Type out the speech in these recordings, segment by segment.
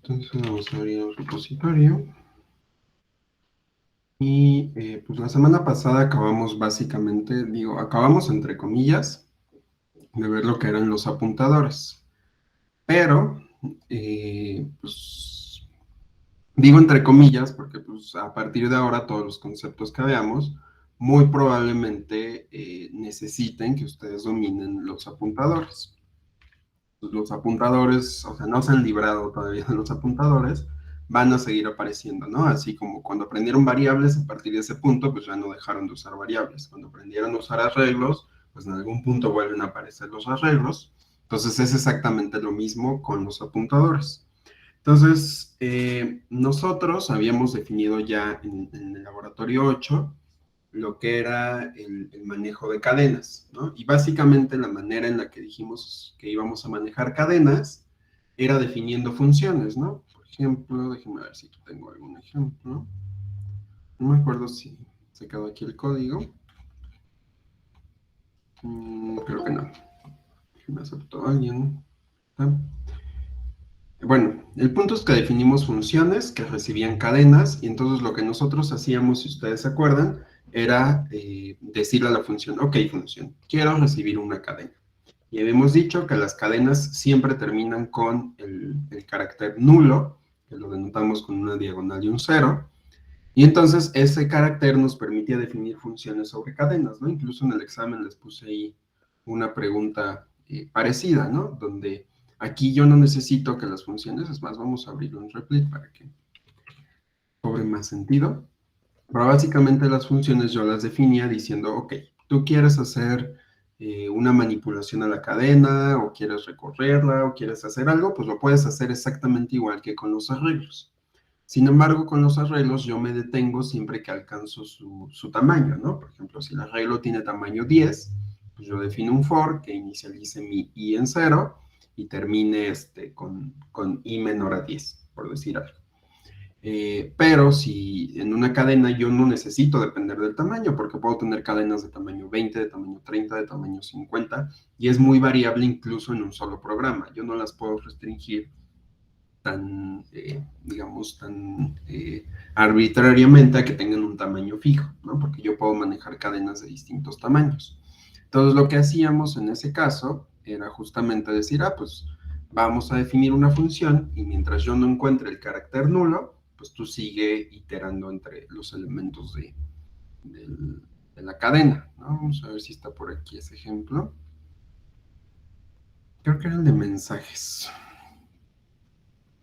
Entonces vamos a abrir el repositorio. Y pues la semana pasada acabamos básicamente, acabamos entre comillas, de ver lo que eran los apuntadores. Pero, pues, digo entre comillas porque pues a partir de ahora todos los conceptos que veamos muy probablemente necesiten que ustedes dominen los apuntadores. Los apuntadores, o sea, no se han librado todavía de los apuntadores, van a seguir apareciendo, ¿no? Así como cuando aprendieron variables, a partir de ese punto, pues ya no dejaron de usar variables. Cuando aprendieron a usar arreglos, pues en algún punto vuelven a aparecer los arreglos. Entonces es exactamente lo mismo con los apuntadores. Entonces, nosotros habíamos definido ya en el laboratorio 8 lo que era el manejo de cadenas, ¿no? Y básicamente la manera en la que dijimos que íbamos a manejar cadenas era definiendo funciones, ¿no? Por ejemplo, déjenme ver si tengo algún ejemplo. No me acuerdo si se quedó aquí el código. Creo que no. Me aceptó alguien. ¿Ah? Bueno, el punto es que definimos funciones que recibían cadenas y entonces lo que nosotros hacíamos, si ustedes se acuerdan, era decirle a la función, ok, función, quiero recibir una cadena. Y habíamos dicho que las cadenas siempre terminan con el carácter nulo, que lo denotamos con una diagonal y un cero, y entonces ese carácter nos permitía definir funciones sobre cadenas, ¿no? Incluso en el examen les puse ahí una pregunta parecida, ¿no? Donde aquí yo no necesito que las funciones, es más, vamos a abrirlo en Replit para que cobre más sentido. Pero básicamente las funciones yo las definía diciendo, ok, tú quieres hacer una manipulación a la cadena, o quieres recorrerla, o quieres hacer algo, pues lo puedes hacer exactamente igual que con los arreglos. Sin embargo, con los arreglos yo me detengo siempre que alcanzo su tamaño, ¿no? Por ejemplo, si el arreglo tiene tamaño 10, pues yo defino un for que inicialice mi i en 0 y termine con i menor a 10, por decir algo. Pero si en una cadena yo no necesito depender del tamaño, porque puedo tener cadenas de tamaño 20, de tamaño 30, de tamaño 50, y es muy variable incluso en un solo programa. Yo no las puedo restringir tan, digamos, tan arbitrariamente a que tengan un tamaño fijo, ¿no? Porque yo puedo manejar cadenas de distintos tamaños. Entonces, lo que hacíamos en ese caso era justamente decir, pues vamos a definir una función y mientras yo no encuentre el carácter nulo, pues tú sigue iterando entre los elementos de la cadena, ¿no? Vamos a ver si está por aquí ese ejemplo. Creo que era el de mensajes.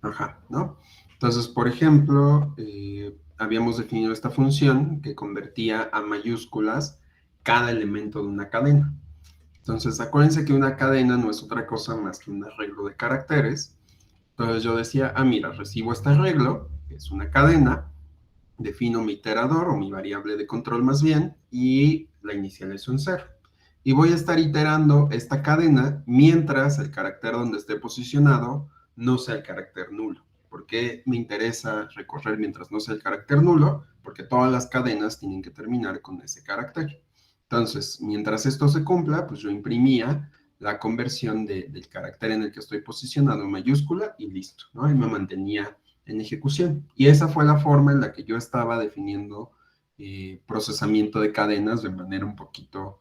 Ajá, ¿no? Entonces, por ejemplo, habíamos definido esta función que convertía a mayúsculas cada elemento de una cadena. Entonces, acuérdense que una cadena no es otra cosa más que un arreglo de caracteres. Entonces yo decía, mira, recibo este arreglo, que es una cadena, defino mi iterador o mi variable de control más bien, y la inicializo en 0. Y voy a estar iterando esta cadena mientras el carácter donde esté posicionado no sea el carácter nulo. ¿Por qué me interesa recorrer mientras no sea el carácter nulo? Porque todas las cadenas tienen que terminar con ese carácter. Entonces, mientras esto se cumpla, pues yo imprimía la conversión del carácter en el que estoy posicionado en mayúscula y listo, ¿no? Y me mantenía en ejecución. Y esa fue la forma en la que yo estaba definiendo procesamiento de cadenas de manera un poquito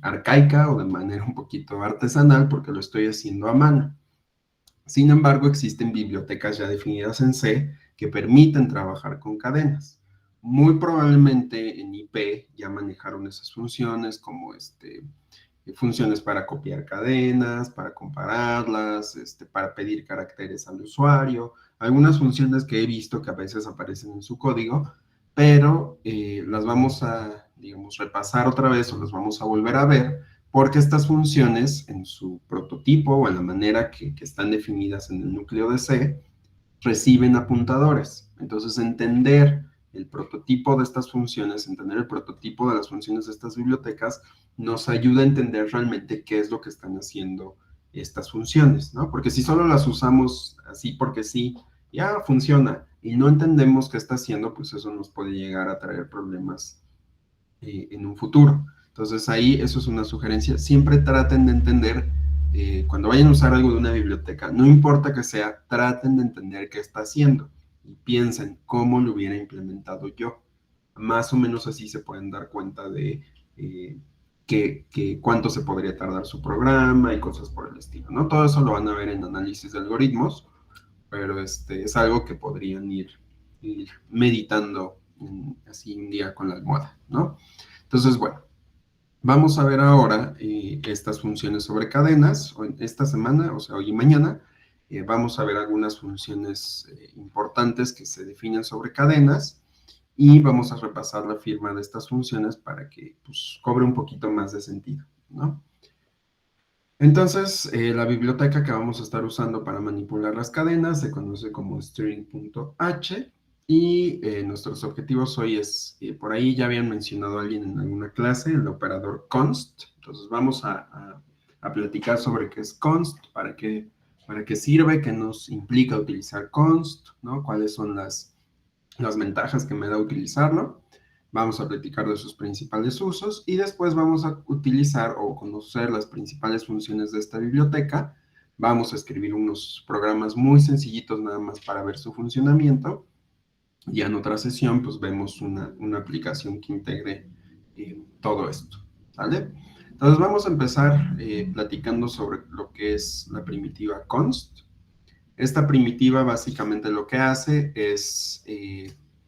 arcaica o de manera un poquito artesanal porque lo estoy haciendo a mano. Sin embargo, existen bibliotecas ya definidas en C que permiten trabajar con cadenas. Muy probablemente en IP ya manejaron esas funciones como funciones para copiar cadenas, para compararlas, para pedir caracteres al usuario, algunas funciones que he visto que a veces aparecen en su código, pero las vamos a, digamos, repasar otra vez o las vamos a volver a ver porque estas funciones en su prototipo o en la manera que están definidas en el núcleo de C reciben apuntadores. Entonces, entender el prototipo de estas funciones, entender el prototipo de las funciones de estas bibliotecas, nos ayuda a entender realmente qué es lo que están haciendo estas funciones, ¿no? Porque si solo las usamos así porque sí, ya funciona, y no entendemos qué está haciendo, pues eso nos puede llegar a traer problemas en un futuro. Entonces ahí eso es una sugerencia. Siempre traten de entender cuando vayan a usar algo de una biblioteca, no importa que sea, traten de entender qué está haciendo y piensen cómo lo hubiera implementado yo. Más o menos así se pueden dar cuenta de cuánto se podría tardar su programa y cosas por el estilo, ¿no? Todo eso lo van a ver en análisis de algoritmos, pero es algo que podrían ir meditando así un día con la almohada, ¿no? Entonces, bueno, vamos a ver ahora estas funciones sobre cadenas. Esta semana, o sea, hoy y mañana, vamos a ver algunas funciones importantes que se definen sobre cadenas y vamos a repasar la firma de estas funciones para que pues, cobre un poquito más de sentido, ¿no? Entonces, la biblioteca que vamos a estar usando para manipular las cadenas se conoce como string.h y nuestros objetivos hoy es, por ahí ya habían mencionado a alguien en alguna clase, el operador const. Entonces vamos a platicar sobre qué es const, para qué sirve, qué nos implica utilizar const, ¿no? Cuáles son las ventajas que me da utilizarlo. Vamos a platicar de sus principales usos y después vamos a utilizar o conocer las principales funciones de esta biblioteca. Vamos a escribir unos programas muy sencillitos nada más para ver su funcionamiento. Y en otra sesión, pues vemos una aplicación que integre todo esto, ¿vale? Entonces vamos a empezar platicando sobre lo que es la primitiva const. Esta primitiva básicamente lo que hace es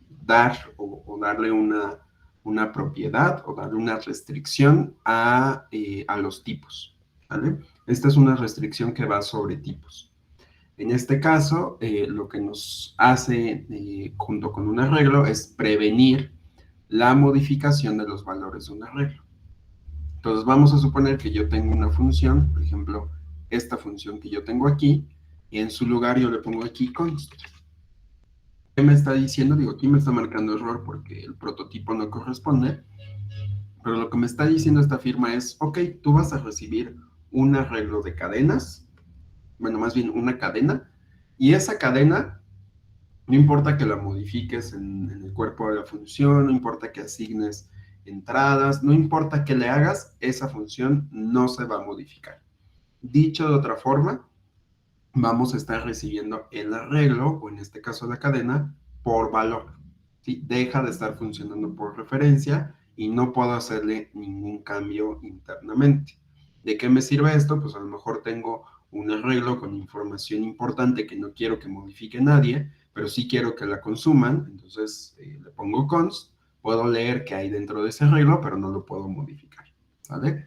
dar o darle una propiedad o darle una restricción a los tipos, ¿vale? Esta es una restricción que va sobre tipos. En este caso, lo que nos hace junto con un arreglo es prevenir la modificación de los valores de un arreglo. Entonces vamos a suponer que yo tengo una función, por ejemplo, esta función que yo tengo aquí, y en su lugar yo le pongo aquí const. ¿Qué me está diciendo? Digo, aquí me está marcando error porque el prototipo no corresponde, pero lo que me está diciendo esta firma es, ok, tú vas a recibir un arreglo de cadenas, bueno, más bien una cadena, y esa cadena, no importa que la modifiques en el cuerpo de la función, no importa que asignes entradas, no importa que le hagas, esa función no se va a modificar. Dicho de otra forma, vamos a estar recibiendo el arreglo, o en este caso la cadena, por valor. ¿Sí? Deja de estar funcionando por referencia y no puedo hacerle ningún cambio internamente. ¿De qué me sirve esto? Pues a lo mejor tengo un arreglo con información importante que no quiero que modifique nadie, pero sí quiero que la consuman, entonces le pongo const, puedo leer qué hay dentro de ese arreglo, pero no lo puedo modificar, ¿vale?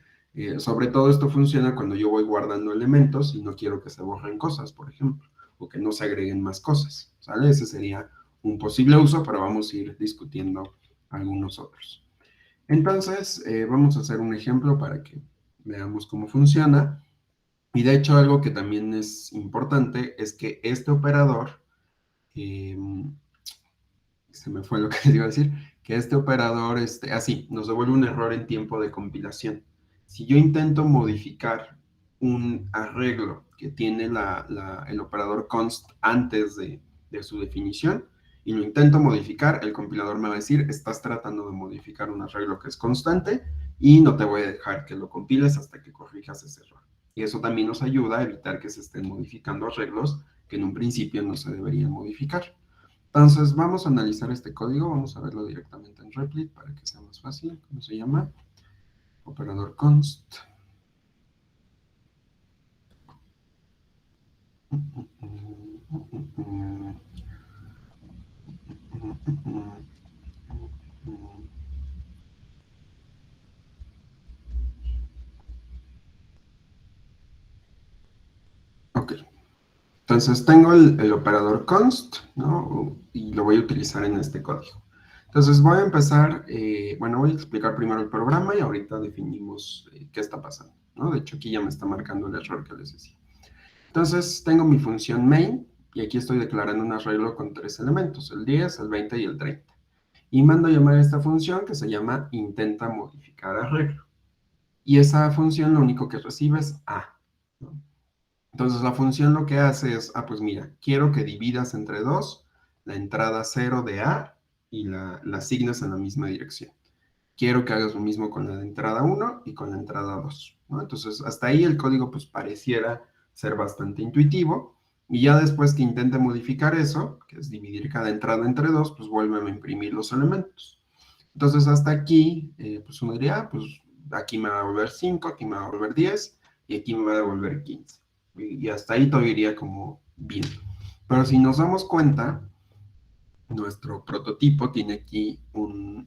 Sobre todo esto funciona cuando yo voy guardando elementos y no quiero que se borren cosas, por ejemplo, o que no se agreguen más cosas, ¿sale? Ese sería un posible uso, pero vamos a ir discutiendo algunos otros. Entonces, vamos a hacer un ejemplo para que veamos cómo funciona. Y de hecho, algo que también es importante es que este operador, se me fue lo que les iba a decir, que este operador, así, nos devuelve un error en tiempo de compilación. Si yo intento modificar un arreglo que tiene el operador const antes de su definición y lo intento modificar, el compilador me va a decir, estás tratando de modificar un arreglo que es constante y no te voy a dejar que lo compiles hasta que corrijas ese error. Y eso también nos ayuda a evitar que se estén modificando arreglos que en un principio no se deberían modificar. Entonces, vamos a analizar este código, vamos a verlo directamente en Replit para que sea más fácil. ¿Cómo se llama? Operador const. Ok. Entonces, tengo el operador const, ¿no? Y lo voy a utilizar en este código. Entonces, voy a empezar, bueno, voy a explicar primero el programa y ahorita definimos qué está pasando, ¿no? De hecho, aquí ya me está marcando el error que les decía. Entonces, tengo mi función main y aquí estoy declarando un arreglo con 3 elementos, el 10, el 20 y el 30. Y mando a llamar a esta función que se llama intenta modificar arreglo. Y esa función lo único que recibe es A, ¿no? Entonces la función lo que hace es, pues mira, quiero que dividas entre 2 la entrada 0 de A y la asignes en la misma dirección. quiero que hagas lo mismo con la de entrada 1 y con la entrada 2, ¿no? Entonces, hasta ahí el código pues pareciera ser bastante intuitivo, y ya después que intente modificar eso, que es dividir cada entrada entre dos, pues vuelve a imprimir los elementos. Entonces, hasta aquí, pues uno diría, pues aquí me va a devolver 5, aquí me va a devolver 10, y aquí me va a devolver 15. Y hasta ahí todo iría como bien. Pero si nos damos cuenta, nuestro prototipo tiene aquí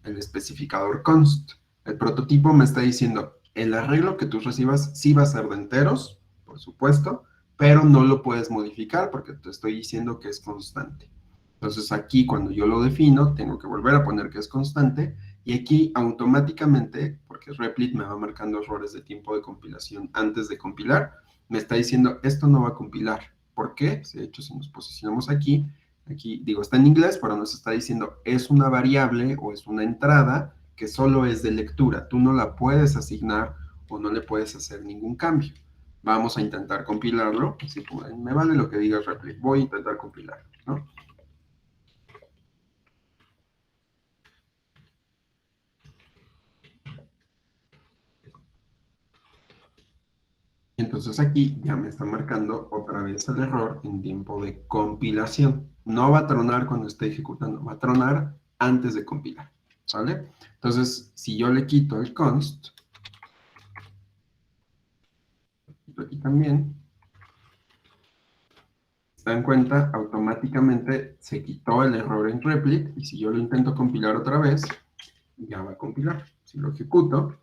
el especificador const. El prototipo me está diciendo, el arreglo que tú recibas sí va a ser de enteros, por supuesto, pero no lo puedes modificar porque te estoy diciendo que es constante. Entonces aquí cuando yo lo defino, tengo que volver a poner que es constante, y aquí automáticamente, porque Replit me va marcando errores de tiempo de compilación antes de compilar, me está diciendo, esto no va a compilar. ¿Por qué? De hecho, si nos posicionamos aquí, digo, está en inglés, pero nos está diciendo, es una variable o es una entrada que solo es de lectura. Tú no la puedes asignar o no le puedes hacer ningún cambio. Vamos a intentar compilarlo. Así como, me vale lo que diga Replit. Voy a intentar compilarlo, ¿no? Entonces aquí ya me está marcando otra vez el error en tiempo de compilación. No va a tronar cuando esté ejecutando, va a tronar antes de compilar, ¿sale? Entonces, si yo le quito el const, aquí también, se dan cuenta, automáticamente se quitó el error en Replit, y si yo lo intento compilar otra vez, ya va a compilar. Si lo ejecuto,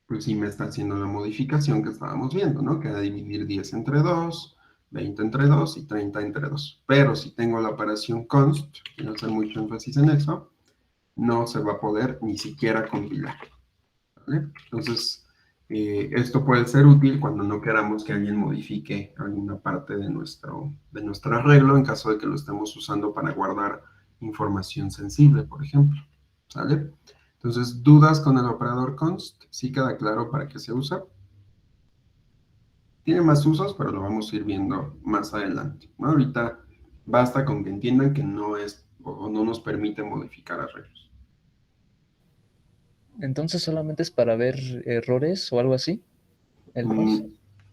pues sí me está haciendo la modificación que estábamos viendo, ¿no? Que era dividir 10 entre 2, 20 entre 2 y 30 entre 2. Pero si tengo la operación const, quiero hacer mucho énfasis en eso, no se va a poder ni siquiera compilar, ¿vale? Entonces, esto puede ser útil cuando no queramos que alguien modifique alguna parte de nuestro arreglo, en caso de que lo estemos usando para guardar información sensible, por ejemplo, ¿sale? Entonces, ¿dudas con el operador const? ¿Sí queda claro para qué se usa? Tiene más usos, pero lo vamos a ir viendo más adelante, ¿no? Ahorita basta con que entiendan que no es o no nos permite modificar arreglos. Entonces solamente es para ver errores o algo así, el const.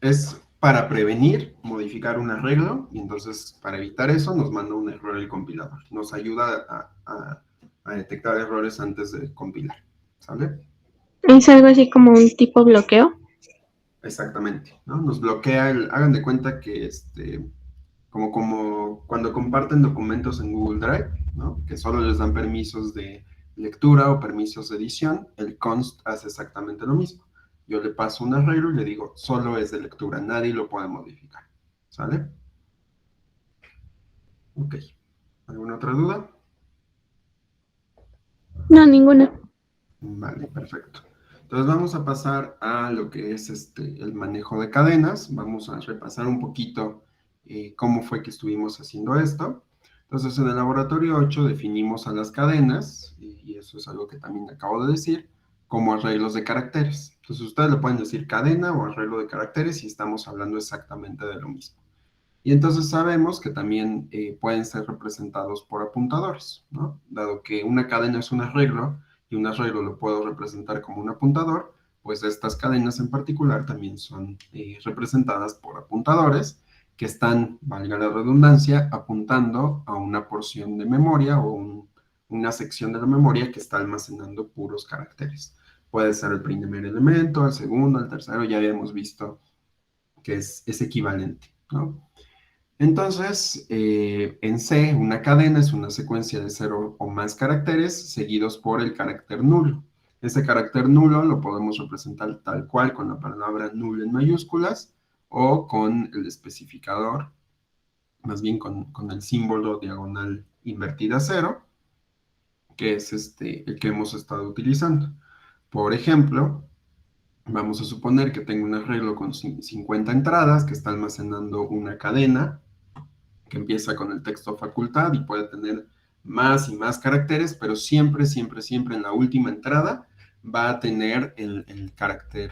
Es para prevenir modificar un arreglo, y entonces para evitar eso nos manda un error el compilador. Nos ayuda a detectar errores antes de compilar, ¿sale? Es algo así como un tipo bloqueo. Exactamente, ¿no? Nos bloquea hagan de cuenta que como cuando comparten documentos en Google Drive, ¿no? Que solo les dan permisos de lectura o permisos de edición, el const hace exactamente lo mismo. Yo le paso un arreglo y le digo, solo es de lectura, nadie lo puede modificar, ¿sale? Ok. ¿Alguna otra duda? No, ninguna. Vale, perfecto. Entonces vamos a pasar a lo que es el manejo de cadenas. Vamos a repasar un poquito cómo fue que estuvimos haciendo esto. Entonces en el laboratorio 8 definimos a las cadenas, y eso es algo que también acabo de decir, como arreglos de caracteres. Entonces ustedes le pueden decir cadena o arreglo de caracteres y estamos hablando exactamente de lo mismo. Y entonces sabemos que también pueden ser representados por apuntadores, ¿no? Dado que una cadena es un arreglo y un arreglo lo puedo representar como un apuntador, pues estas cadenas en particular también son representadas por apuntadores que están, valga la redundancia, apuntando a una porción de memoria o una sección de la memoria que está almacenando puros caracteres. Puede ser el primer elemento, el segundo, el tercero, ya habíamos visto que es equivalente, ¿no? Entonces, en C, una cadena es una secuencia de 0 o más caracteres seguidos por el carácter nulo. Ese carácter nulo lo podemos representar tal cual con la palabra null en mayúsculas o con el especificador, más bien con el símbolo diagonal invertida 0, que es el que hemos estado utilizando. Por ejemplo, vamos a suponer que tengo un arreglo con 50 entradas que está almacenando una cadena que empieza con el texto facultad y puede tener más y más caracteres, pero siempre, siempre, siempre en la última entrada va a tener el carácter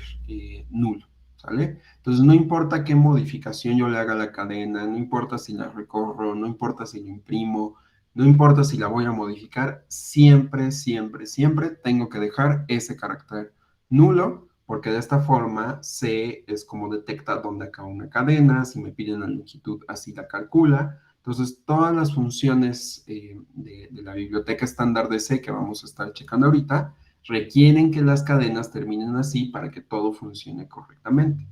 nulo, ¿sale? Entonces no importa qué modificación yo le haga a la cadena, no importa si la recorro, no importa si lo imprimo, No importa si la voy a modificar, siempre, siempre, siempre tengo que dejar ese carácter nulo, porque de esta forma es como detecta dónde acaba una cadena, si me piden la longitud, así la calcula. Entonces, todas las funciones de la biblioteca estándar de C que vamos a estar checando ahorita, requieren que las cadenas terminen así para que todo funcione correctamente.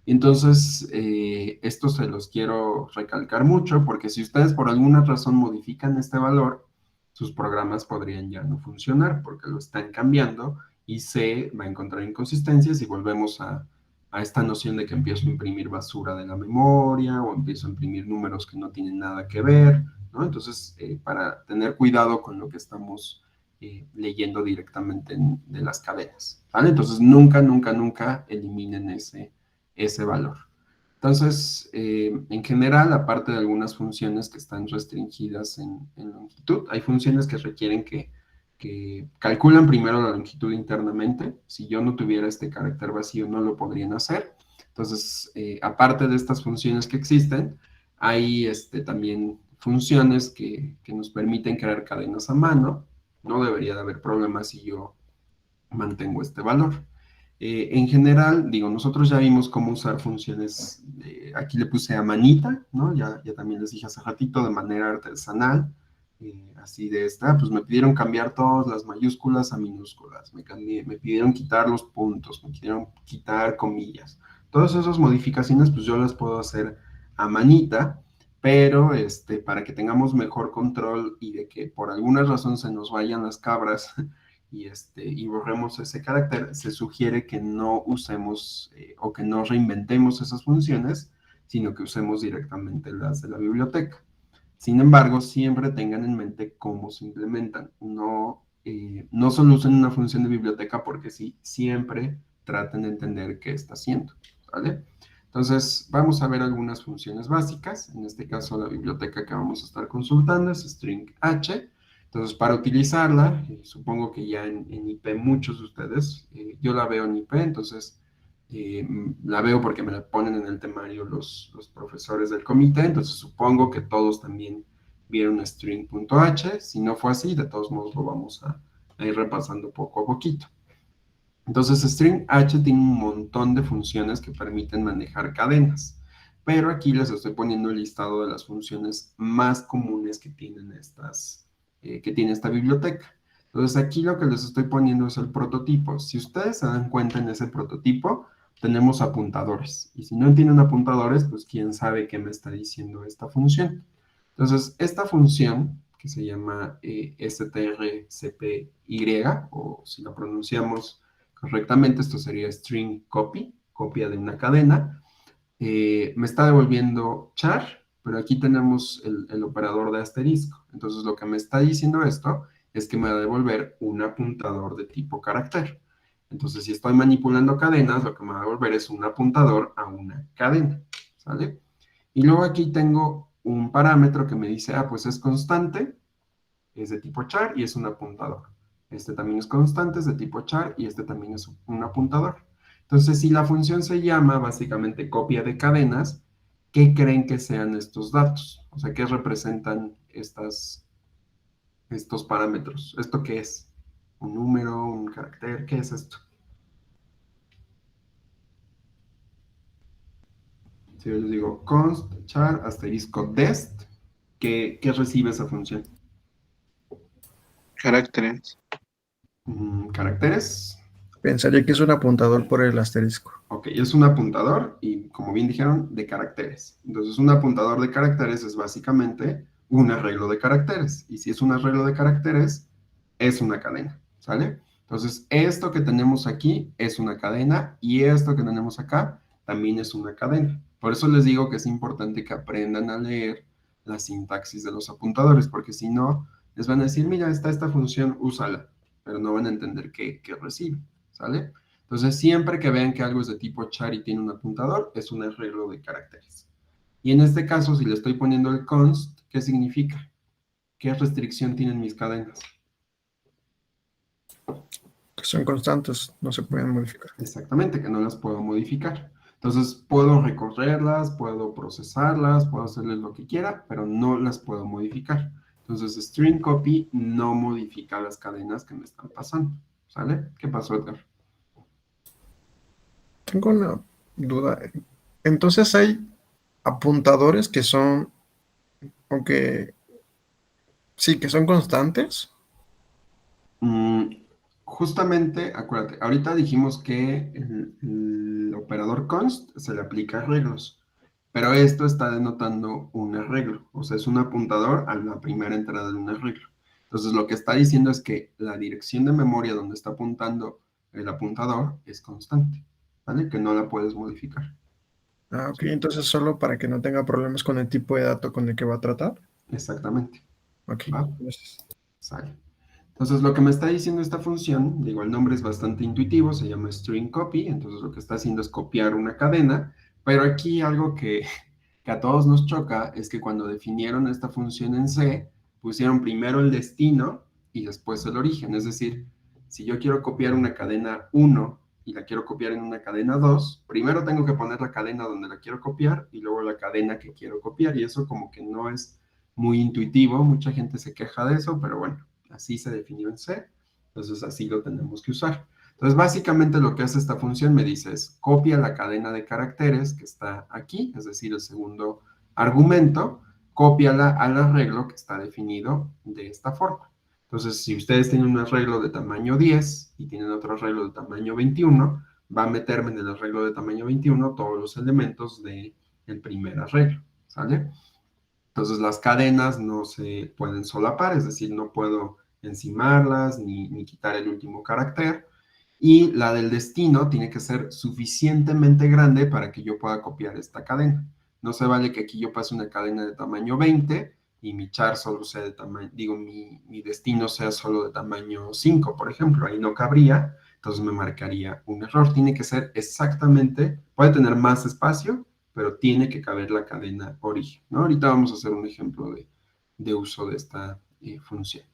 Entonces, esto se los quiero recalcar mucho porque si ustedes por alguna razón modifican este valor, sus programas podrían ya no funcionar porque lo están cambiando y se va a encontrar inconsistencias y volvemos a esta noción de que empiezo a imprimir basura de la memoria o empiezo a imprimir números que no tienen nada que ver, ¿no? Entonces, para tener cuidado con lo que estamos leyendo directamente de las cadenas, ¿vale? Entonces, nunca, nunca, nunca eliminen ese valor. Entonces, en general, aparte de algunas funciones que están restringidas en longitud, hay funciones que requieren que calculan primero la longitud internamente. Si yo no tuviera este carácter vacío, no lo podrían hacer. Entonces, aparte de estas funciones que existen, hay también funciones que nos permiten crear cadenas a mano. No debería de haber problemas si yo mantengo este valor. En general, digo, nosotros ya vimos cómo usar funciones, aquí le puse a manita, ¿no? Ya también les dije hace ratito, de manera artesanal, así de esta, pues me pidieron cambiar todas las mayúsculas a minúsculas, me pidieron quitar los puntos, me pidieron quitar comillas. Todas esas modificaciones, pues yo las puedo hacer a manita, pero para que tengamos mejor control y de que por alguna razón se nos vayan las cabras, y borremos ese carácter, se sugiere que no usemos o que no reinventemos esas funciones, sino que usemos directamente las de la biblioteca. Sin embargo, siempre tengan en mente cómo se implementan. No solo usen una función de biblioteca porque sí, siempre traten de entender qué está haciendo, ¿vale? Entonces, vamos a ver algunas funciones básicas. En este caso, la biblioteca que vamos a estar consultando es string h. Entonces, para utilizarla, supongo que ya en IP muchos de ustedes, yo la veo en IP, entonces la veo porque me la ponen en el temario los profesores del comité, entonces supongo que todos también vieron string.h. Si no fue así, de todos modos lo vamos a ir repasando poco a poquito. Entonces, string h tiene un montón de funciones que permiten manejar cadenas, pero aquí les estoy poniendo el listado de las funciones más comunes que tienen que tiene esta biblioteca. Entonces, aquí lo que les estoy poniendo es el prototipo. Si ustedes se dan cuenta en ese prototipo, tenemos apuntadores. Y si no tienen apuntadores, pues quién sabe qué me está diciendo esta función. Entonces, esta función, que se llama strcpy, o si lo pronunciamos correctamente, esto sería string copy, copia de una cadena, me está devolviendo char, pero aquí tenemos el operador de asterisco. Entonces, lo que me está diciendo esto es que me va a devolver un apuntador de tipo carácter. Entonces, si estoy manipulando cadenas, lo que me va a devolver es un apuntador a una cadena, ¿sale? Y luego aquí tengo un parámetro que me dice, pues es constante, es de tipo char y es un apuntador. Este también es constante, es de tipo char y este también es un apuntador. Entonces, si la función se llama básicamente copia de cadenas, ¿qué creen que sean estos datos? O sea, ¿qué representan estos parámetros? ¿Esto qué es? ¿Un número, un carácter? ¿Qué es esto? Si yo les digo const char asterisco dest, ¿qué recibe esa función? Caracteres. Caracteres. Pensaría que es un apuntador por el asterisco. Ok, es un apuntador y, como bien dijeron, de caracteres. Entonces, un apuntador de caracteres es básicamente un arreglo de caracteres. Y si es un arreglo de caracteres, es una cadena, ¿sale? Entonces, esto que tenemos aquí es una cadena y esto que tenemos acá también es una cadena. Por eso les digo que es importante que aprendan a leer la sintaxis de los apuntadores, porque si no, les van a decir, mira, está esta función, úsala, pero no van a entender qué recibe, ¿sale? Entonces, siempre que vean que algo es de tipo char y tiene un apuntador, es un arreglo de caracteres. Y en este caso, si le estoy poniendo el const, ¿qué significa? ¿Qué restricción tienen mis cadenas? Que son constantes, no se pueden modificar. Exactamente, que no las puedo modificar. Entonces, puedo recorrerlas, puedo procesarlas, puedo hacerles lo que quiera, pero no las puedo modificar. Entonces, string copy no modifica las cadenas que me están pasando, ¿sale? ¿Qué pasó, Edgar? Tengo una duda. Entonces hay apuntadores que son, o que sí, que son constantes. Mm, justamente, acuérdate, ahorita dijimos que el operador const se le aplica arreglos, pero esto está denotando un arreglo, o sea, es un apuntador a la primera entrada de un arreglo. Entonces, lo que está diciendo es que la dirección de memoria donde está apuntando el apuntador es constante, ¿vale? Que no la puedes modificar. Ah, ok, entonces solo para que no tenga problemas con el tipo de dato con el que va a tratar. Exactamente, Ok, ¿va? gracias. Sale. Entonces, lo que me está diciendo esta función, digo, el nombre es bastante intuitivo, se llama string copy, entonces lo que está haciendo es copiar una cadena, pero aquí algo que a todos nos choca es que cuando definieron esta función en C, pusieron primero el destino y después el origen, es decir, si yo quiero copiar una cadena 1 y la quiero copiar en una cadena 2, primero tengo que poner la cadena donde la quiero copiar y luego la cadena que quiero copiar, y eso como que no es muy intuitivo, mucha gente se queja de eso, pero bueno, así se definió en C, entonces así lo tenemos que usar. Entonces, básicamente lo que hace esta función me dice es, copia la cadena de caracteres que está aquí, es decir, el segundo argumento, cópiala al arreglo que está definido de esta forma. Entonces, si ustedes tienen un arreglo de tamaño 10 y tienen otro arreglo de tamaño 21, va a meterme en el arreglo de tamaño 21 todos los elementos del primer arreglo, ¿sale? Entonces las cadenas no se pueden solapar, es decir, no puedo encimarlas ni quitar el último carácter. Y la del destino tiene que ser suficientemente grande para que yo pueda copiar esta cadena. No se vale que aquí yo pase una cadena de tamaño 20 y mi char solo sea de tamaño, digo, mi destino sea solo de tamaño 5, por ejemplo. Ahí no cabría, entonces me marcaría un error. Tiene que ser exactamente, puede tener más espacio, pero tiene que caber la cadena origen, ¿no? Ahorita vamos a hacer un ejemplo de uso de esta función.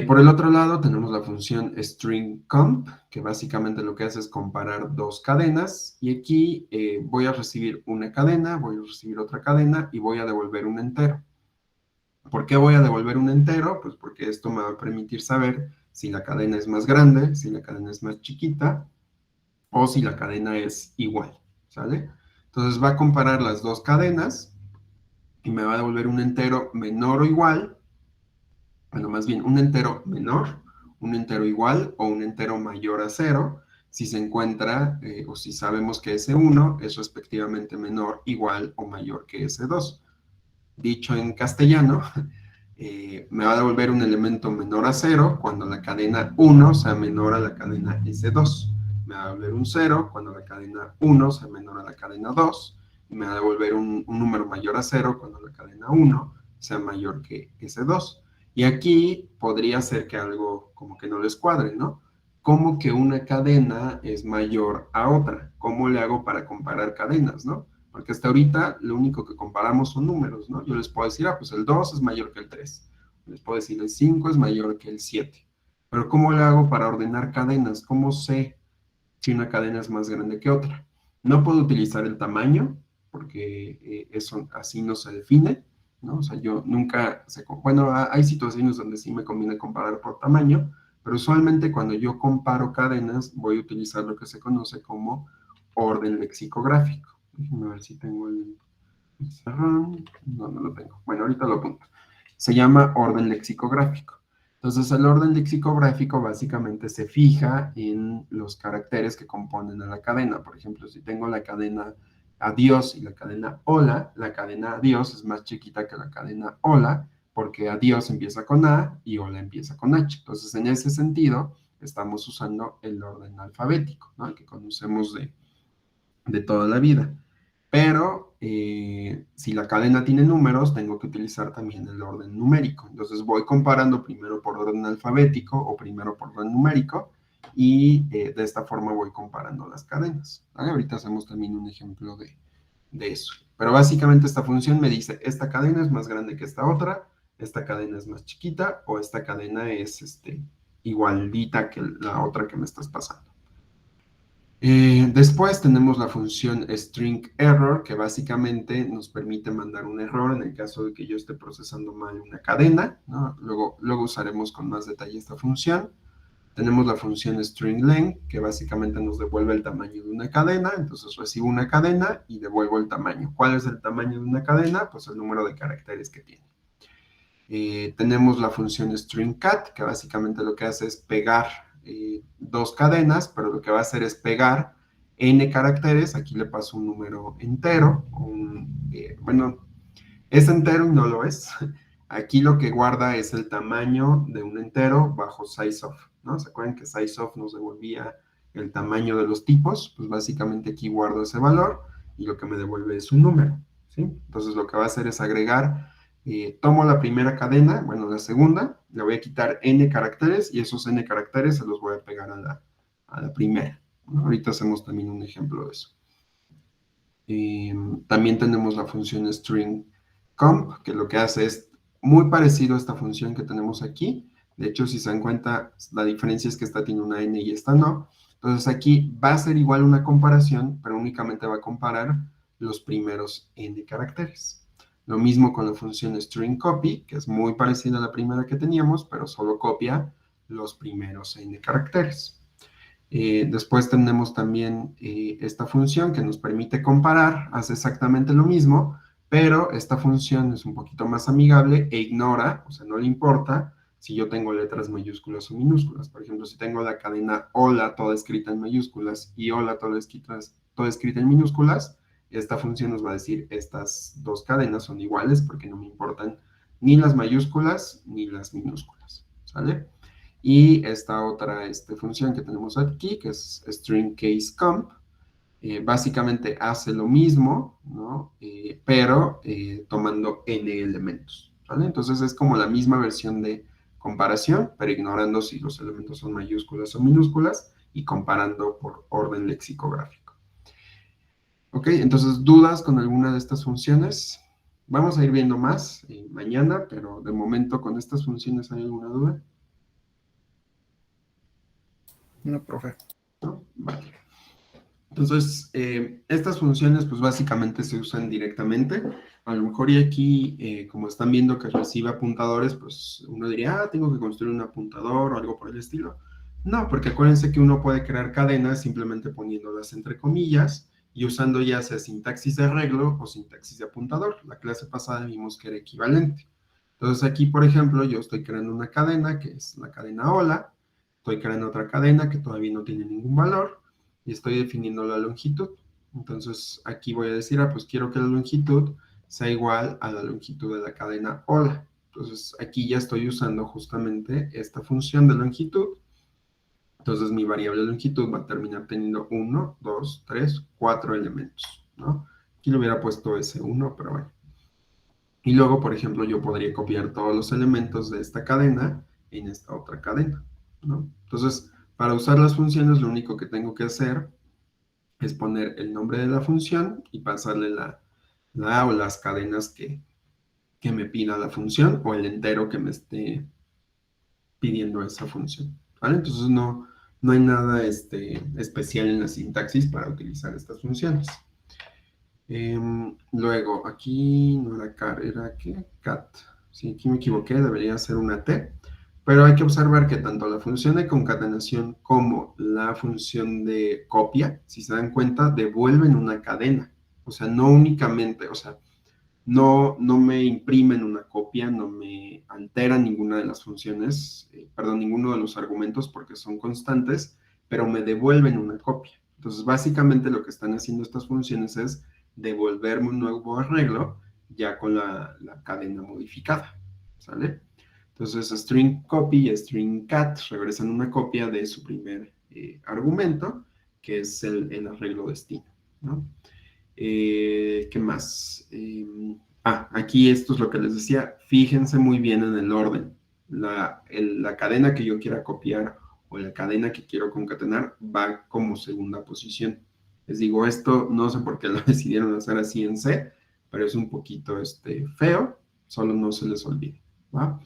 Por el otro lado, tenemos la función string_comp, que básicamente lo que hace es comparar dos cadenas, y aquí voy a recibir una cadena, voy a recibir otra cadena, y voy a devolver un entero. ¿Por qué voy a devolver un entero? Pues porque esto me va a permitir saber si la cadena es más grande, si la cadena es más chiquita, o si la cadena es igual, ¿sale? Entonces va a comparar las dos cadenas, y me va a devolver un entero menor o igual, bueno, más bien un entero menor, un entero igual o un entero mayor a 0, si se encuentra o si sabemos que ese 1 es respectivamente menor, igual o mayor que ese 2. Dicho en castellano, me va a devolver un elemento menor a 0 cuando la cadena 1 sea menor a la cadena S2. Me va a devolver un 0 cuando la cadena 1 sea menor a la cadena 2. Y me va a devolver un número mayor a 0 cuando la cadena 1 sea mayor que S2. Y aquí podría ser que algo como que no les cuadre, ¿no? ¿Cómo que una cadena es mayor a otra? ¿Cómo le hago para comparar cadenas, no? Porque hasta ahorita lo único que comparamos son números, ¿no? Yo les puedo decir, pues el 2 es mayor que el 3. Les puedo decir, el 5 es mayor que el 7. Pero ¿cómo le hago para ordenar cadenas? ¿Cómo sé si una cadena es más grande que otra? No puedo utilizar el tamaño, porque eso así no se define, ¿no? O sea, yo nunca, bueno, hay situaciones donde sí me conviene comparar por tamaño, pero usualmente cuando yo comparo cadenas voy a utilizar lo que se conoce como orden lexicográfico. Déjenme ver si tengo el pizarrón. No, no lo tengo. Bueno, ahorita lo apunto. Se llama orden lexicográfico. Entonces, el orden lexicográfico básicamente se fija en los caracteres que componen a la cadena. Por ejemplo, si tengo la cadena adiós y la cadena hola, la cadena adiós es más chiquita que la cadena hola, porque adiós empieza con A y hola empieza con H. Entonces, en ese sentido, estamos usando el orden alfabético, ¿no? El que conocemos de toda la vida. Pero si la cadena tiene números, tengo que utilizar también el orden numérico. Entonces voy comparando primero por orden alfabético o primero por orden numérico, y de esta forma voy comparando las cadenas, ¿vale? Ahorita hacemos también un ejemplo de eso. Pero básicamente esta función me dice, esta cadena es más grande que esta cadena es más chiquita, o esta cadena es igualita que la otra que me estás pasando. Después tenemos la función string error, que básicamente nos permite mandar un error en el caso de que yo esté procesando mal una cadena, ¿no? Luego usaremos con más detalle esta función. Tenemos la función string_len, que básicamente nos devuelve el tamaño de una cadena. Entonces recibo una cadena y devuelvo el tamaño. ¿Cuál es el tamaño de una cadena? Pues el número de caracteres que tiene. Tenemos la función string_cat, que básicamente lo que hace es pegar dos cadenas, pero lo que va a hacer es pegar n caracteres. Aquí le paso un número entero. Bueno, es entero y no lo es. Aquí lo que guarda es el tamaño de un entero bajo sizeof, ¿no? ¿Se acuerdan que sizeof nos devolvía el tamaño de los tipos? Pues básicamente aquí guardo ese valor y lo que me devuelve es un número, ¿sí? Entonces lo que va a hacer es agregar, tomo la primera cadena, bueno, la segunda, le voy a quitar n caracteres y esos n caracteres se los voy a pegar a la primera, ¿no? Ahorita hacemos también un ejemplo de eso. También tenemos la función string_comp, que lo que hace es muy parecido a esta función que tenemos aquí. De hecho, si se dan cuenta, la diferencia es que esta tiene una n y esta no. Entonces aquí va a ser igual una comparación, pero únicamente va a comparar los primeros n caracteres. Lo mismo con la función string_copy, que es muy parecida a la primera que teníamos, pero solo copia los primeros n caracteres. Después tenemos también esta función que nos permite comparar, hace exactamente lo mismo, pero esta función es un poquito más amigable e ignora, o sea, no le importa si yo tengo letras mayúsculas o minúsculas. Por ejemplo, si tengo la cadena hola toda escrita en mayúsculas y hola toda escrita en minúsculas, esta función nos va a decir estas dos cadenas son iguales porque no me importan ni las mayúsculas ni las minúsculas, ¿sale? Y esta otra función que tenemos aquí, que es string_case_comp, básicamente hace lo mismo, ¿no? Pero tomando n elementos, ¿vale? Entonces es como la misma versión de comparación, pero ignorando si los elementos son mayúsculas o minúsculas y comparando por orden lexicográfico. Ok, entonces, ¿dudas con alguna de estas funciones? Vamos a ir viendo más mañana, pero de momento con estas funciones, ¿hay alguna duda? No, profe. ¿No? Vale. Entonces, estas funciones pues básicamente se usan directamente. A lo mejor y aquí, como están viendo que recibe apuntadores, pues uno diría, ah, tengo que construir un apuntador o algo por el estilo. No, porque acuérdense que uno puede crear cadenas simplemente poniéndolas entre comillas y usando ya sea sintaxis de arreglo o sintaxis de apuntador. La clase pasada vimos que era equivalente. Entonces aquí, por ejemplo, yo estoy creando una cadena que es la cadena hola. Estoy creando otra cadena que todavía no tiene ningún valor y estoy definiendo la longitud. Entonces aquí voy a decir, pues quiero que la longitud sea igual a la longitud de la cadena hola. Entonces aquí ya estoy usando justamente esta función de longitud. Entonces mi variable longitud va a terminar teniendo 1, 2, 3, 4 elementos, ¿no? Aquí le hubiera puesto S1, pero bueno. Y luego, por ejemplo, yo podría copiar todos los elementos de esta cadena en esta otra cadena, ¿no? Entonces, para usar las funciones, lo único que tengo que hacer es poner el nombre de la función y pasarle la o las cadenas que me pida la función o el entero que me esté pidiendo esa función, ¿vale? Entonces, no hay nada especial en la sintaxis para utilizar estas funciones. Luego, aquí no era car, era ¿qué? Cat. Sí, aquí me equivoqué, debería ser una T. Pero hay que observar que tanto la función de concatenación como la función de copia, si se dan cuenta, devuelven una cadena. O sea, no únicamente, o sea, no me imprimen una copia, no me alteran ninguna de las funciones, perdón, ninguno de los argumentos porque son constantes, pero me devuelven una copia. Entonces, básicamente lo que están haciendo estas funciones es devolverme un nuevo arreglo ya con la cadena modificada, ¿sale? Entonces, string copy y string cat regresan una copia de su primer argumento, que es el arreglo destino, ¿no? ¿Qué más? Aquí esto es lo que les decía. Fíjense muy bien en el orden. La cadena que yo quiera copiar o la cadena que quiero concatenar va como segunda posición. Les digo, esto no sé por qué lo decidieron hacer así en C, pero es un poquito feo. Solo no se les olvide, ¿va?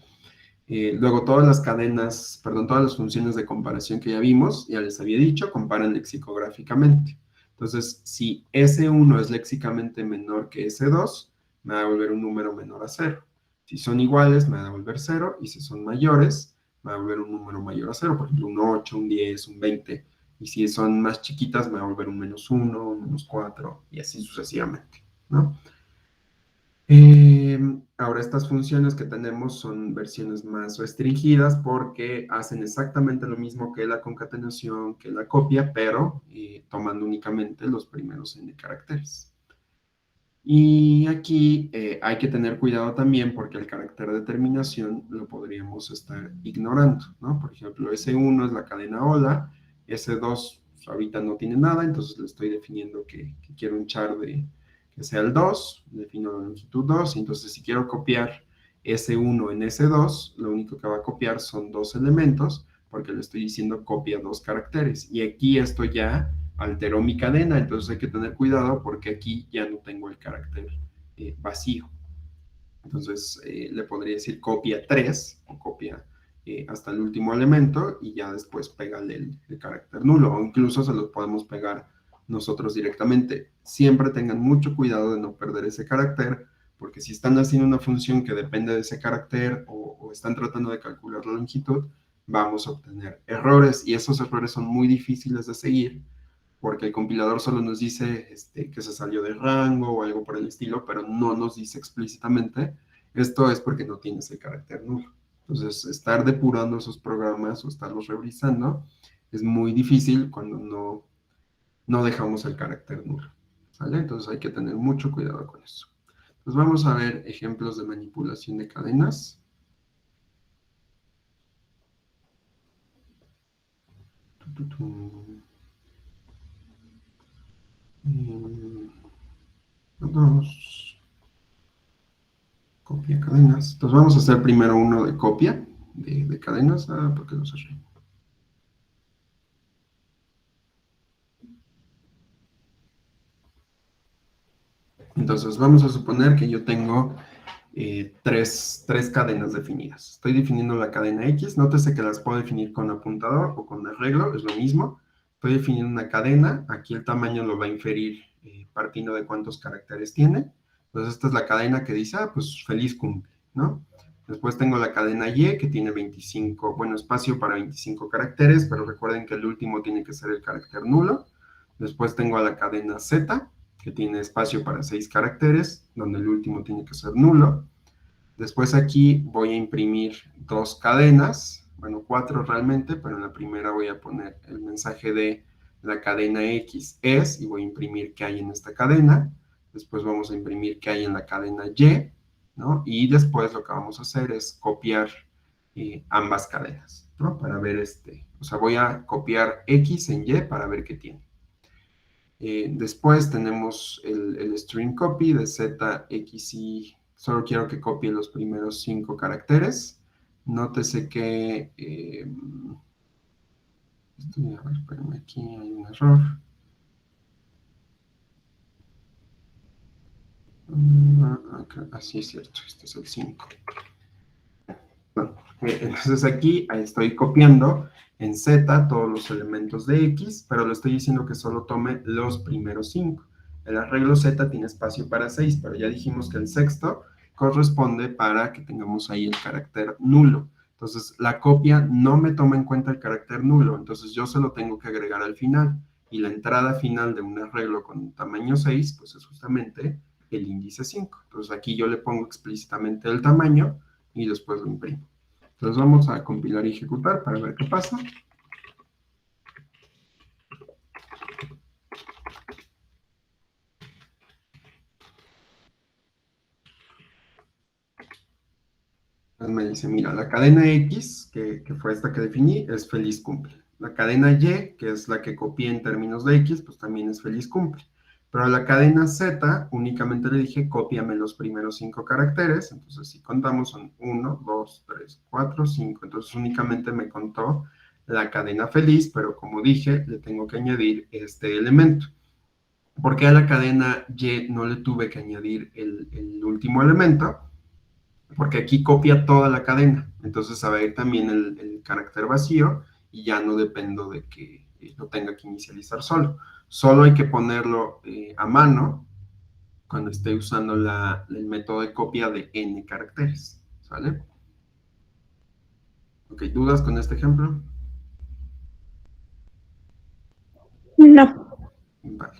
Luego todas las cadenas, perdón, todas las funciones de comparación que ya vimos, ya les había dicho, comparan lexicográficamente. Entonces, si S1 es léxicamente menor que S2, me va a devolver un número menor a 0. Si son iguales, me va a devolver 0, y si son mayores, me va a devolver un número mayor a 0, por ejemplo, un 8, un 10, un 20. Y si son más chiquitas, me va a devolver un -1, un -4, y así sucesivamente, ¿no? Ahora estas funciones que tenemos son versiones más restringidas porque hacen exactamente lo mismo que la concatenación, que la copia, pero tomando únicamente los primeros n caracteres. Y aquí hay que tener cuidado también porque el carácter de terminación lo podríamos estar ignorando, ¿no? Por ejemplo, S1 es la cadena hola, S2 pues, ahorita no tiene nada, entonces le estoy definiendo que quiero un char de que sea el 2, defino la longitud 2, y entonces si quiero copiar S1 en S2, lo único que va a copiar son 2 elementos, porque le estoy diciendo copia 2 caracteres, y aquí esto ya alteró mi cadena, entonces hay que tener cuidado porque aquí ya no tengo el carácter vacío. Entonces le podría decir copia 3 o copia hasta el último elemento y ya después pégale el carácter nulo, o incluso se los podemos pegar nosotros directamente. Siempre tengan mucho cuidado de no perder ese carácter, porque si están haciendo una función que depende de ese carácter o están tratando de calcular la longitud, vamos a obtener errores, y esos errores son muy difíciles de seguir porque el compilador solo nos dice que se salió de rango o algo por el estilo, pero no nos dice explícitamente. Esto es porque no tiene ese carácter nulo. Entonces, estar depurando esos programas o estarlos revisando es muy difícil cuando no dejamos el carácter nulo, ¿vale? Entonces hay que tener mucho cuidado con eso. Entonces vamos a ver ejemplos de manipulación de cadenas. Dos. Copia cadenas. Entonces vamos a hacer primero uno de copia de cadenas. ¿Por qué lo cerré? Entonces vamos a suponer que yo tengo tres cadenas definidas. Estoy definiendo la cadena X. Nótese que las puedo definir con apuntador o con arreglo, es lo mismo. Estoy definiendo una cadena. Aquí el tamaño lo va a inferir partiendo de cuántos caracteres tiene. Entonces esta es la cadena que dice, pues feliz cumple, ¿no? Después tengo la cadena Y, que tiene 25, bueno, espacio para 25 caracteres, pero recuerden que el último tiene que ser el carácter nulo. Después tengo a la cadena Z, que tiene espacio para 6 caracteres, donde el último tiene que ser nulo. Después aquí voy a imprimir 2 cadenas, bueno, 4 realmente, pero en la primera voy a poner el mensaje de la cadena X es, y voy a imprimir qué hay en esta cadena. Después vamos a imprimir qué hay en la cadena Y, ¿no? Y después lo que vamos a hacer es copiar ambas cadenas, ¿no? Para ver o sea, voy a copiar X en Y para ver qué tiene. Después tenemos el string copy de Z, X, Y. Solo quiero que copie los primeros 5 caracteres. Nótese que... a ver, espérenme, aquí hay un error. Así es cierto, este es el 5. Bueno, entonces aquí estoy copiando en Z todos los elementos de X, pero le estoy diciendo que solo tome los primeros 5. El arreglo Z tiene espacio para 6, pero ya dijimos que el sexto corresponde para que tengamos ahí el carácter nulo. Entonces, la copia no me toma en cuenta el carácter nulo, entonces yo se lo tengo que agregar al final. Y la entrada final de un arreglo con tamaño 6, pues es justamente el índice 5. Entonces, aquí yo le pongo explícitamente el tamaño y después lo imprimo. Entonces vamos a compilar y ejecutar para ver qué pasa. Entonces me dice, mira, la cadena X, que fue esta que definí, es feliz cumple. La cadena Y, que es la que copié en términos de X, pues también es feliz cumple. Pero a la cadena Z únicamente le dije, cópiame los primeros 5 caracteres. Entonces, si contamos, son 1, 2, 3, 4, 5. Entonces, únicamente me contó la cadena feliz, pero como dije, le tengo que añadir este elemento. ¿Por qué a la cadena Y no le tuve que añadir el último elemento? porque aquí copia toda la cadena, entonces se va a ir también el carácter vacío y ya no dependo de que lo tenga que inicializar solo. Solo hay que ponerlo a mano cuando esté usando el método de copia de n caracteres, ¿sale? Ok, ¿dudas con este ejemplo? No. Vale.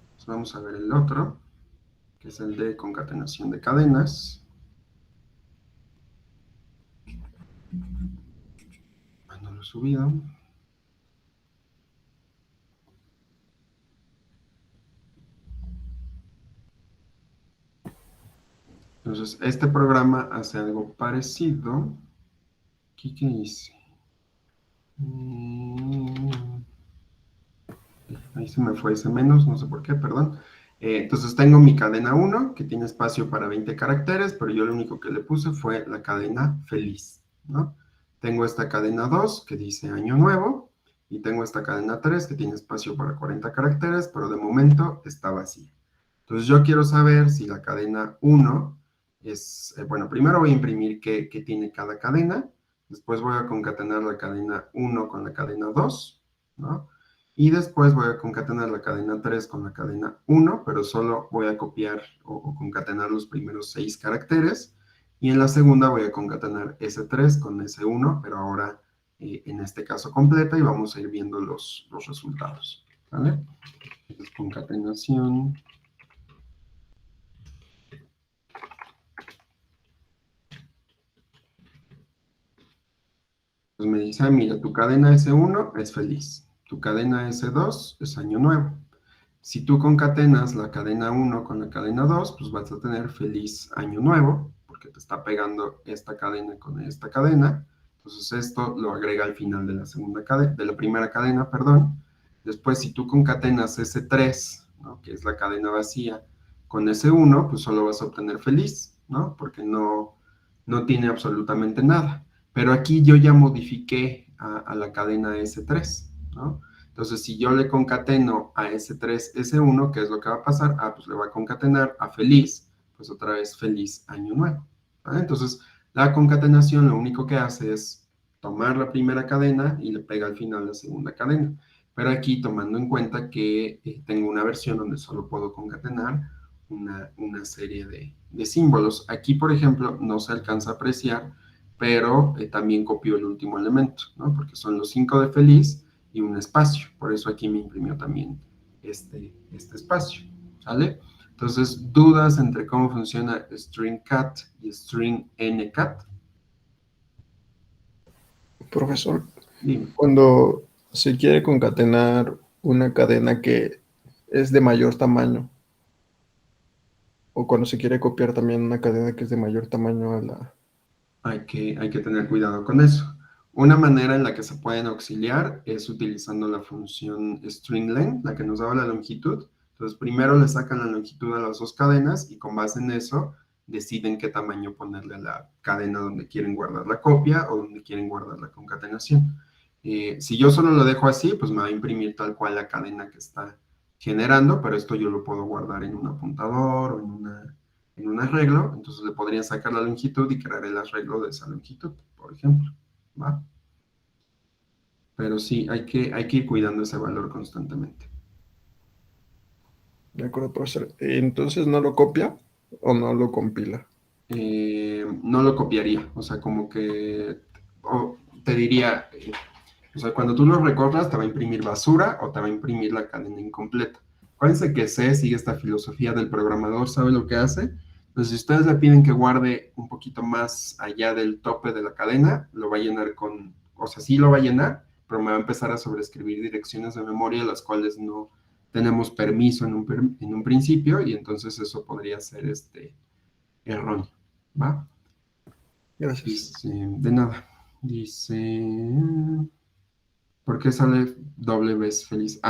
Entonces vamos a ver el otro, que es el de concatenación de cadenas. No lo he subido. Entonces, este programa hace algo parecido. ¿Aquí qué hice? Ahí se me fue ese menos, no sé por qué, perdón. Entonces tengo mi cadena 1, que tiene espacio para 20 caracteres, pero yo lo único que le puse fue la cadena feliz, ¿no? Tengo esta cadena 2, que dice año nuevo, y tengo esta cadena 3, que tiene espacio para 40 caracteres, pero de momento está vacía. Entonces yo quiero saber si la cadena 1 es, bueno, primero voy a imprimir qué tiene cada cadena, después voy a concatenar la cadena 1 con la cadena 2, ¿no? Y después voy a concatenar la cadena 3 con la cadena 1, pero solo voy a copiar o concatenar los primeros 6 caracteres. Y en la segunda voy a concatenar S3 con S1, pero ahora en este caso completa, y vamos a ir viendo los resultados, ¿vale? Entonces, concatenación. Pues me dice, mira, tu cadena S1 es feliz, tu cadena S2 es año nuevo. Si tú concatenas la cadena 1 con la cadena 2, pues vas a tener feliz año nuevo, porque te está pegando esta cadena con esta cadena. Entonces esto lo agrega al final de la segunda cadena, de la primera cadena, perdón. Después, si tú concatenas S3, ¿no?, que es la cadena vacía, con S1, pues solo vas a obtener feliz, ¿no? Porque no tiene absolutamente nada. Pero aquí yo ya modifiqué a la cadena S3, ¿no? Entonces, si yo le concateno a S3, S1, ¿qué es lo que va a pasar? Pues le va a concatenar a feliz, pues otra vez feliz año nuevo, ¿vale? Entonces, la concatenación lo único que hace es tomar la primera cadena y le pega al final la segunda cadena. Pero aquí, tomando en cuenta que tengo una versión donde solo puedo concatenar una serie de símbolos. Aquí, por ejemplo, no se alcanza a apreciar, pero también copió el último elemento, ¿no? Porque son los 5 de feliz y un espacio. Por eso aquí me imprimió también este espacio, ¿sale? Entonces, dudas entre cómo funciona string cat y string ncat. Profesor, Dime. cuando se quiere concatenar una cadena que es de mayor tamaño, o cuando se quiere copiar también una cadena que es de mayor tamaño a la... Hay que tener cuidado con eso. Una manera en la que se pueden auxiliar es utilizando la función stringlen, la que nos daba la longitud. Entonces, primero le sacan la longitud a las dos cadenas y con base en eso deciden qué tamaño ponerle a la cadena donde quieren guardar la copia o donde quieren guardar la concatenación. Si yo solo lo dejo así, pues me va a imprimir tal cual la cadena que está generando, pero esto yo lo puedo guardar en un apuntador o en un arreglo, entonces le podría sacar la longitud y crear el arreglo de esa longitud, por ejemplo, ¿va? Pero sí, hay que ir cuidando ese valor constantemente. De acuerdo, profesor. Entonces, ¿no lo copia o no lo compila? No lo copiaría, o sea, como que te diría, o sea, cuando tú lo recorras te va a imprimir basura o te va a imprimir la cadena incompleta. Acuérdense que C sigue esta filosofía del programador, sabe lo que hace. Entonces, si ustedes le piden que guarde un poquito más allá del tope de la cadena, lo va a llenar con, o sea, sí lo va a llenar, pero me va a empezar a sobreescribir direcciones de memoria las cuales no tenemos permiso en un principio, y entonces eso podría ser erróneo, ¿va? Gracias. Dice, de nada. Dice, ¿por qué sale doble vez feliz?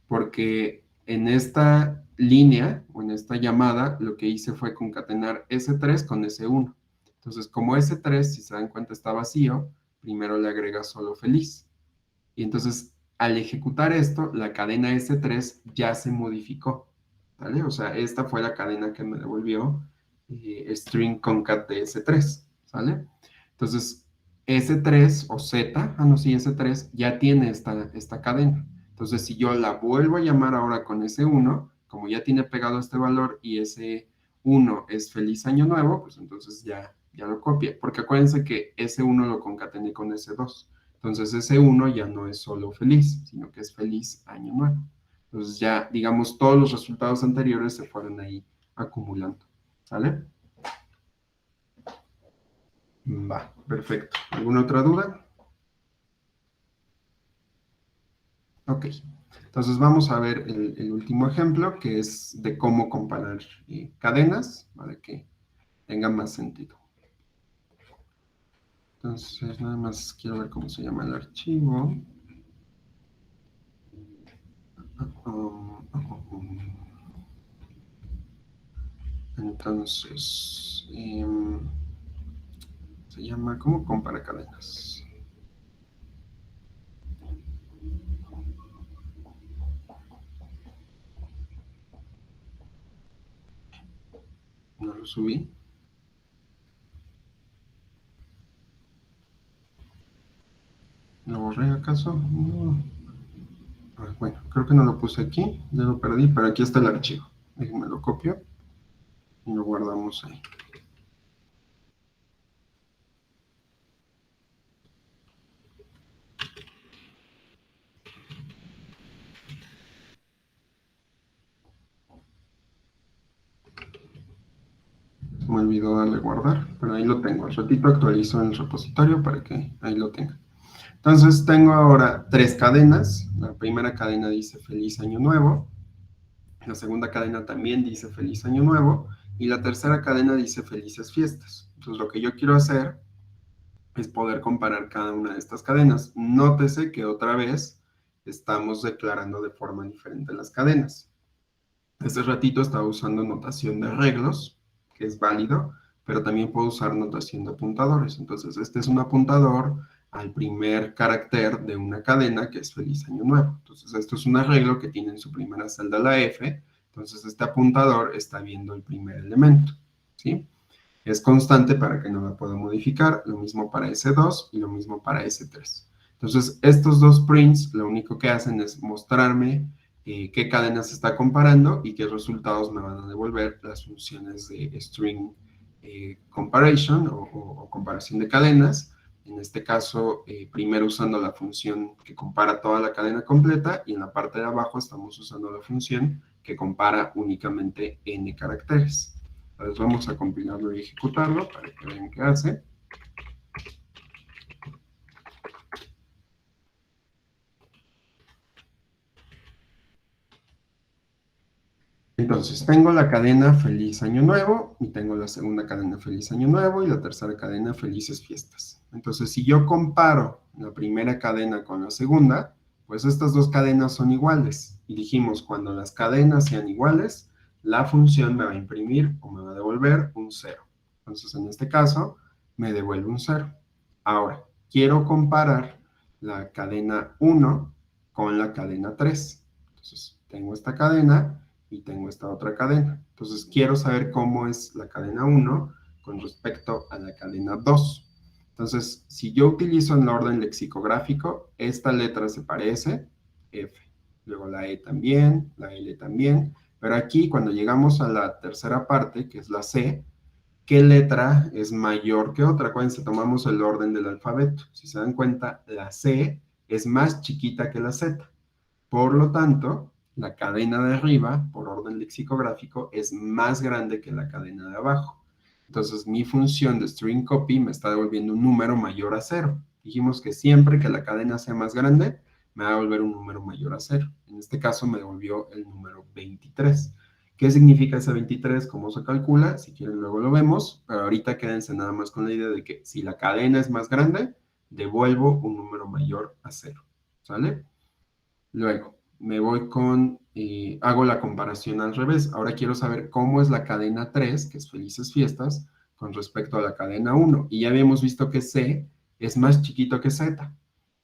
Porque en esta línea o en esta llamada lo que hice fue concatenar S3 con S1. Entonces, como S3, si se dan cuenta, está vacío, primero le agrega solo feliz. Y entonces, al ejecutar esto, la cadena S3 ya se modificó, ¿vale? O sea, esta fue la cadena que me devolvió string concat de S3, ¿sale? Entonces, S3 o Z, no, sí, S3 ya tiene esta cadena. Entonces, si yo la vuelvo a llamar ahora con S1, como ya tiene pegado este valor y S1 es feliz año nuevo, pues entonces ya lo copia. Porque acuérdense que S1 lo concatené con S2. Entonces, S1 ya no es solo feliz, sino que es feliz año nuevo. Entonces, ya, digamos, todos los resultados anteriores se fueron ahí acumulando. ¿Sale? Va, perfecto. ¿Alguna otra duda? Ok. Entonces vamos a ver el último ejemplo, que es de cómo comparar cadenas, para que tenga más sentido. Entonces, nada más quiero ver cómo se llama el archivo. Entonces, se llama ¿cómo compara cadenas? No lo subí. ¿Lo borré acaso? No. Bueno, creo que no lo puse aquí, ya lo perdí, pero aquí está el archivo. Déjenme lo copio y lo guardamos ahí. Se me olvidó darle guardar, pero ahí lo tengo. Al ratito actualizo en el repositorio para que ahí lo tenga. Entonces tengo ahora 3 cadenas. La primera cadena dice feliz año nuevo. La segunda cadena también dice feliz año nuevo. Y la tercera cadena dice felices fiestas. Entonces lo que yo quiero hacer es poder comparar cada una de estas cadenas. Nótese que otra vez estamos declarando de forma diferente las cadenas. Este ratito estaba usando notación de arreglos, que es válido, pero también puedo usar notación de apuntadores. Entonces, este es un apuntador al primer carácter de una cadena, que es feliz año nuevo. Entonces, esto es un arreglo que tiene en su primera celda la F. Entonces, este apuntador está viendo el primer elemento, ¿sí? Es constante para que no la pueda modificar, lo mismo para S2 y lo mismo para S3. Entonces, estos dos prints lo único que hacen es mostrarme qué cadenas se está comparando y qué resultados me van a devolver las funciones de string comparison o comparación de cadenas. En este caso, primero usando la función que compara toda la cadena completa y en la parte de abajo estamos usando la función que compara únicamente n caracteres. Entonces vamos a compilarlo y ejecutarlo para que vean qué hace. Entonces, tengo la cadena Feliz Año Nuevo, y tengo la segunda cadena Feliz Año Nuevo, y la tercera cadena Felices Fiestas. Entonces, si yo comparo la primera cadena con la segunda, pues estas dos cadenas son iguales. Y dijimos, cuando las cadenas sean iguales, la función me va a imprimir o me va a devolver un 0. Entonces, en este caso, me devuelve un 0. Ahora, quiero comparar la cadena 1 con la cadena 3. Entonces, tengo esta cadena y tengo esta otra cadena. Entonces, quiero saber cómo es la cadena 1 con respecto a la cadena 2. Entonces, si yo utilizo en el orden lexicográfico, esta letra se parece, F. Luego la E también, la L también. Pero aquí, cuando llegamos a la tercera parte, que es la C, ¿qué letra es mayor que otra? Acuérdense, tomamos el orden del alfabeto. Si se dan cuenta, la C es más chiquita que la Z. Por lo tanto, la cadena de arriba, por orden lexicográfico, es más grande que la cadena de abajo. Entonces, mi función de string copy me está devolviendo un número mayor a 0. Dijimos que siempre que la cadena sea más grande, me va a devolver un número mayor a 0. En este caso, me devolvió el número 23. ¿Qué significa ese 23? ¿Cómo se calcula? Si quieren, luego lo vemos. Pero ahorita quédense nada más con la idea de que si la cadena es más grande, devuelvo un número mayor a 0. ¿Sale? Luego, me voy con, hago la comparación al revés. Ahora quiero saber cómo es la cadena 3, que es Felices Fiestas, con respecto a la cadena 1. Y ya habíamos visto que C es más chiquito que Z.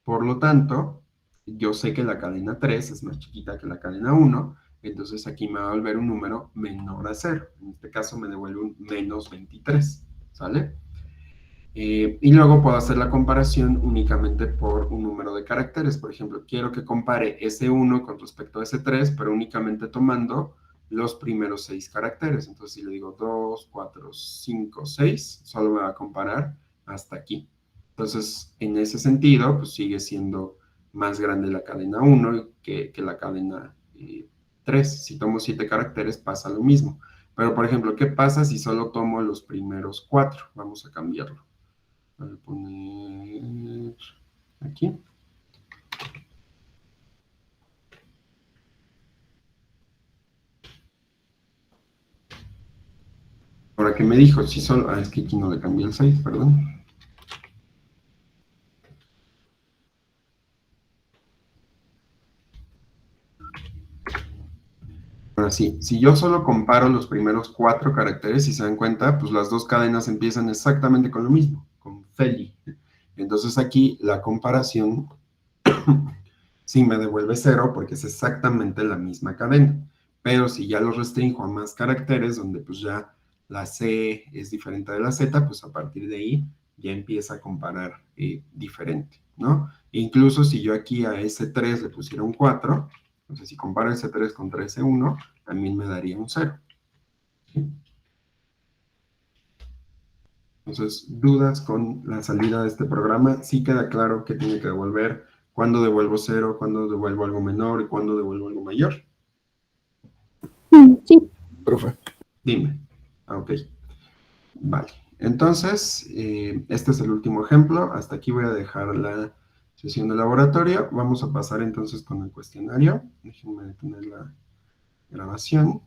Por lo tanto, yo sé que la cadena 3 es más chiquita que la cadena 1. entonces aquí me va a volver un número menor a 0. En este caso me devuelve un menos 23, ¿sale? Y luego puedo hacer la comparación únicamente por un número de caracteres. Por ejemplo, quiero que compare S1 con respecto a S3, pero únicamente tomando los primeros 6 caracteres. Entonces, si le digo 2, 4, 5, 6, solo me va a comparar hasta aquí. Entonces, en ese sentido, pues sigue siendo más grande la cadena 1 que la cadena 3. Si tomo 7 caracteres, pasa lo mismo. Pero, por ejemplo, ¿qué pasa si solo tomo los primeros 4? Vamos a cambiarlo. Voy a poner aquí. Ahora que me dijo, si solo... es que aquí no le cambié el 6, perdón. Ahora sí, si yo solo comparo los primeros 4 caracteres, si se dan cuenta, pues las dos cadenas empiezan exactamente con lo mismo, con Feli. Entonces aquí la comparación sí me devuelve 0 porque es exactamente la misma cadena. Pero si ya lo restringo a más caracteres, donde pues ya la C es diferente de la Z, pues a partir de ahí ya empieza a comparar diferente, ¿no? Incluso si yo aquí a S3 le pusiera un 4, entonces si comparo S3 contra S1, también me daría un 0. ¿Sí? Entonces, dudas con la salida de este programa, sí queda claro que tiene que devolver, cuándo devuelvo 0, cuándo devuelvo algo menor y cuándo devuelvo algo mayor. Sí. Profe. Dime. Ok. Vale. Entonces, este es el último ejemplo. Hasta aquí voy a dejar la sesión de laboratorio. Vamos a pasar entonces con el cuestionario. Déjenme detener la grabación.